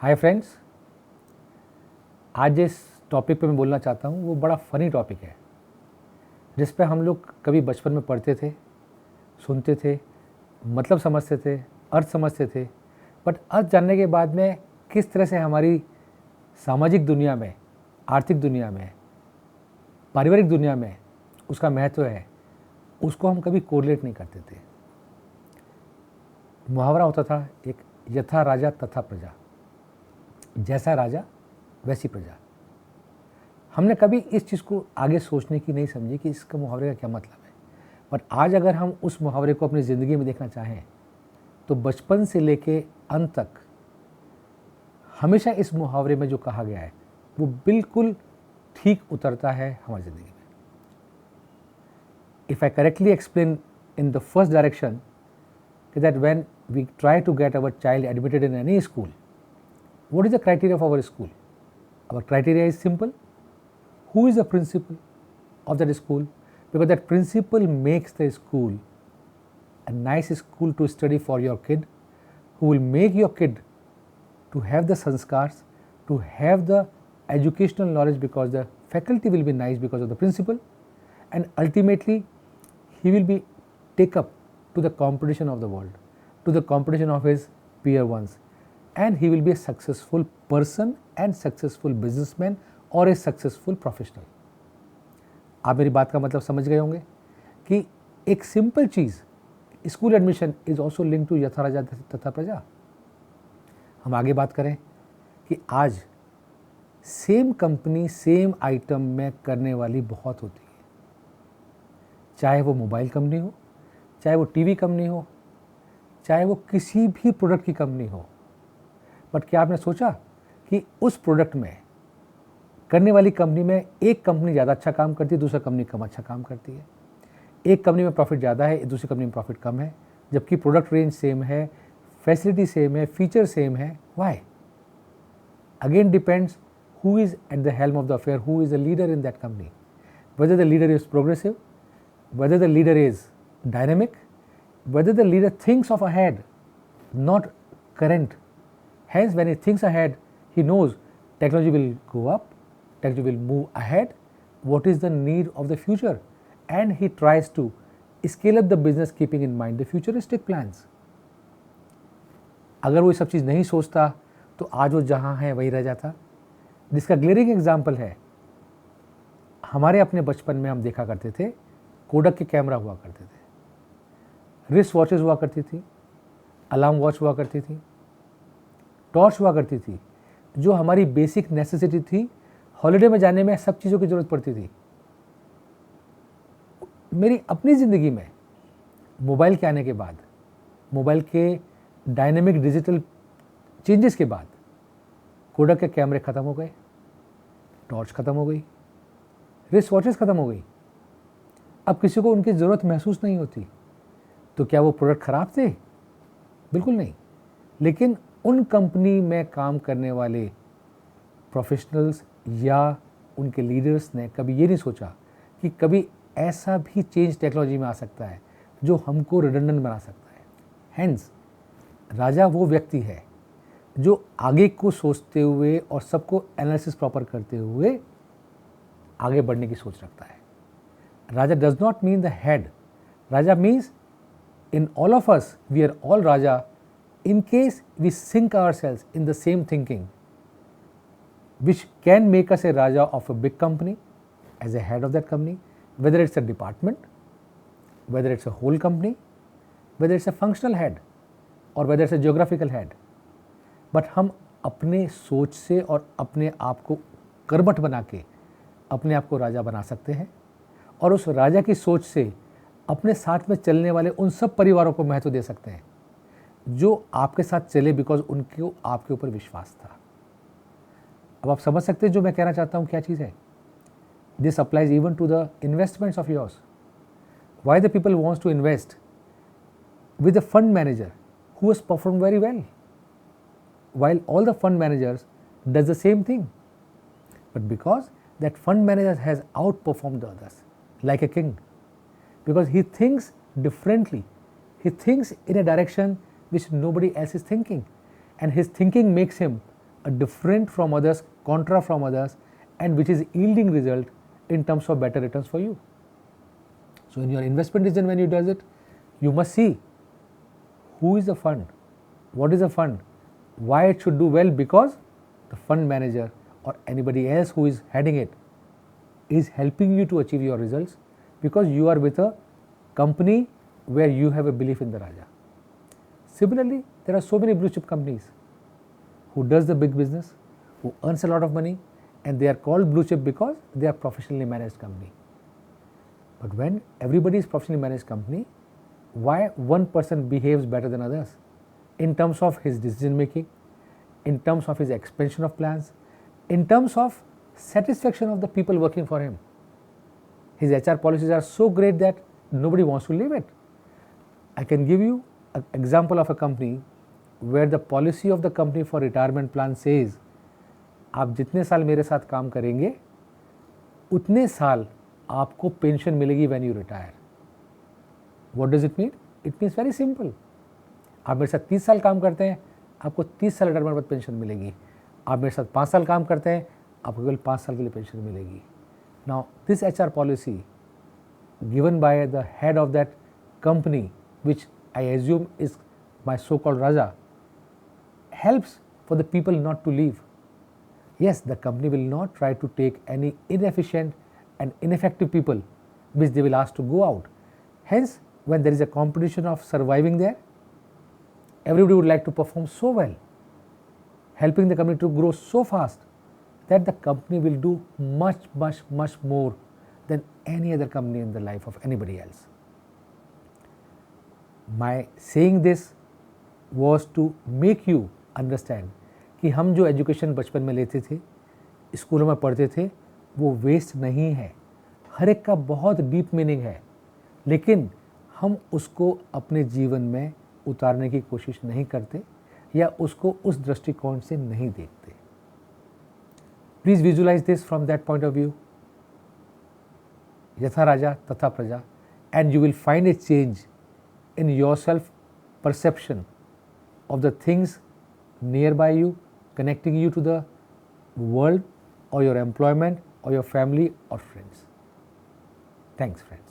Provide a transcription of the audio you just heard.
Hi friends, आज जिस topic पे मैं बोलना चाहता हूँ वो बड़ा फ़नी टॉपिक है, जिस पे हम लोग कभी बचपन में पढ़ते थे, सुनते थे, मतलब समझते थे, अर्थ समझते थे, बट अर्थ जानने के बाद में किस तरह से हमारी सामाजिक दुनिया में, आर्थिक दुनिया में, पारिवारिक दुनिया में उसका महत्व है, उसको हम कभी कोरिलेट नहीं करते थे। मुहावरा होता था एक, यथा राजा तथा प्रजा, जैसा राजा वैसी प्रजा। हमने कभी इस चीज़ को आगे सोचने की नहीं समझी कि इसका मुहावरे का क्या मतलब है। बट आज अगर हम उस मुहावरे को अपनी ज़िंदगी में देखना चाहें तो बचपन से लेके अंत तक हमेशा इस मुहावरे में जो कहा गया है वो बिल्कुल ठीक उतरता है हमारी ज़िंदगी में। If I correctly explain in the first direction that when we try to get our child admitted in any school, what is the criteria of our school? Our criteria is simple. Who is the principal of that school? Because that principal makes the school a nice school to study for your kid, who will make your kid to have the sanskars, to have the educational knowledge, because the faculty will be nice because of the principal, and ultimately he will be take up to the competition of the world, to the competition of his peer ones, and he will be a successful person and successful businessman or a successful professional. आप मेरी बात का मतलब समझ गए होंगे कि एक सिंपल चीज़, school admission is also link to यथा राजा तथा प्रजा। हम आगे बात करें कि आज सेम कंपनी सेम आइटम में करने वाली बहुत होती है, चाहे वो मोबाइल कंपनी हो, चाहे वो टीवी कंपनी हो, चाहे वो किसी भी प्रोडक्ट की कंपनी हो। बट क्या आपने सोचा कि उस प्रोडक्ट में करने वाली कंपनी में एक कंपनी ज़्यादा अच्छा काम करती है, दूसरा कंपनी कम अच्छा काम करती है। एक कंपनी में प्रॉफिट ज़्यादा है, दूसरी कंपनी में प्रॉफिट कम है, जबकि प्रोडक्ट रेंज सेम है, फैसिलिटी सेम है, फीचर सेम है। Why? Again depends who is at the helm of the affair, who is the leader in that company, whether the leader is progressive, whether the leader is dynamic, whether the leader thinks of ahead, not current. Hence, when he thinks ahead, he knows technology will go up, technology will move ahead, what is the need of the future, and he tries to scale up the business keeping in mind the futuristic plans. अगर वो ये सब चीज़ नहीं सोचता तो आज वो जहाँ है वही रह जाता। जिसका ग्लेरिंग एग्जाम्पल है, हमारे अपने बचपन में हम देखा करते थे, कोडक के कैमरा हुआ करते थे, रिस्ट वॉचेस हुआ करती थी, अलार्म वॉच हुआ करती थी, टॉर्च हुआ करती थी, जो हमारी बेसिक नेसेसिटी थी। हॉलिडे में जाने में सब चीज़ों की ज़रूरत पड़ती थी। मेरी अपनी ज़िंदगी में मोबाइल के आने के बाद, मोबाइल के डायनेमिक डिजिटल चेंजेस के बाद कोडक के कैमरे ख़त्म हो गए, टॉर्च ख़त्म हो गई, रिस्ट वॉचेस ख़त्म हो गई। अब किसी को उनकी ज़रूरत महसूस नहीं होती। तो क्या वो प्रोडक्ट ख़राब थे? बिल्कुल नहीं। लेकिन उन कंपनी में काम करने वाले प्रोफेशनल्स या उनके लीडर्स ने कभी ये नहीं सोचा कि कभी ऐसा भी चेंज टेक्नोलॉजी में आ सकता है जो हमको रिडंडेंट बना सकता है। हेंस राजा वो व्यक्ति है जो आगे को सोचते हुए और सबको एनालिसिस प्रॉपर करते हुए आगे बढ़ने की सोच रखता है। राजा does not mean the head. राजा means in all of us, we are all Raja in case we sink ourselves in the same thinking, which can make us a Raja of a big company as a head of that company, whether it's a department, whether it's a whole company, whether it's a functional head or whether it's a geographical head. But हम अपने सोच से और अपने आप को कर्मठ बना के अपने आप को राजा बना सकते हैं, और उस राजा की सोच से अपने साथ में चलने वाले उन सब परिवारों को महत्व दे सकते हैं जो आपके साथ चले बिकॉज उनको आपके ऊपर विश्वास था। अब आप समझ सकते हैं जो मैं कहना चाहता हूँ क्या चीज़ है। This applies even to the investments of yours. Why the people wants to invest with a fund manager who has perform very well, while all the fund managers does the same thing, but because that fund manager has outperformed the others like a king, because he thinks differently, he thinks in a direction which nobody else is thinking, and his thinking makes him different from others, contra from others, and which is yielding result in terms of better returns for you. So in your investment decision, when you does it, you must see who is the fund, what is the fund, why it should do well, because the fund manager or anybody else who is heading it is helping you to achieve your results, because you are with a company where you have a belief in the Raja. Similarly, there are so many blue chip companies who does the big business, who earns a lot of money, and they are called blue chip because they are professionally managed company. But when everybody is professionally managed company, why one person behaves better than others in terms of his decision making, in terms of his expansion of plans, in terms of satisfaction of the people working for him? His HR policies are so great that nobody wants to leave it. I can give you an example of a company where the policy of the company for retirement plan says, आप जितने साल मेरे साथ काम करेंगे उतने साल आपको पेंशन मिलेगी when you retire. What does it mean? It means very simple. आप मेरे साथ 30 साल काम करते हैं, आपको 30 साल रिटायरमेंट बाद पेंशन मिलेगी. आप मेरे साथ 5 साल काम करते हैं, आपको केवल 5 साल के लिए पेंशन मिलेगी. Now this HR policy given by the head of that company, which I assume is my so-called Raja, helps for the people not to leave. Yes, the company will not try to take any inefficient and ineffective people which they will ask to go out. Hence, when there is a competition of surviving there, everybody would like to perform so well, helping the company to grow so fast that the company will do much more than any other company in the life of anybody else. My saying this was to make you understand कि हम जो education बचपन में लेते थे, स्कूलों में पढ़ते थे, वो वेस्ट नहीं है. हर एक का बहुत डीप मीनिंग है, लेकिन हम उसको अपने जीवन में उतारने की कोशिश नहीं करते या उसको उस दृष्टिकोण से नहीं देखते. Please visualise this from that point of view. यथा राजा तथा प्रजा, and you will find a change in yourself perception of the things nearby you, connecting you to the world or your employment or your family or friends. Thanks, friends.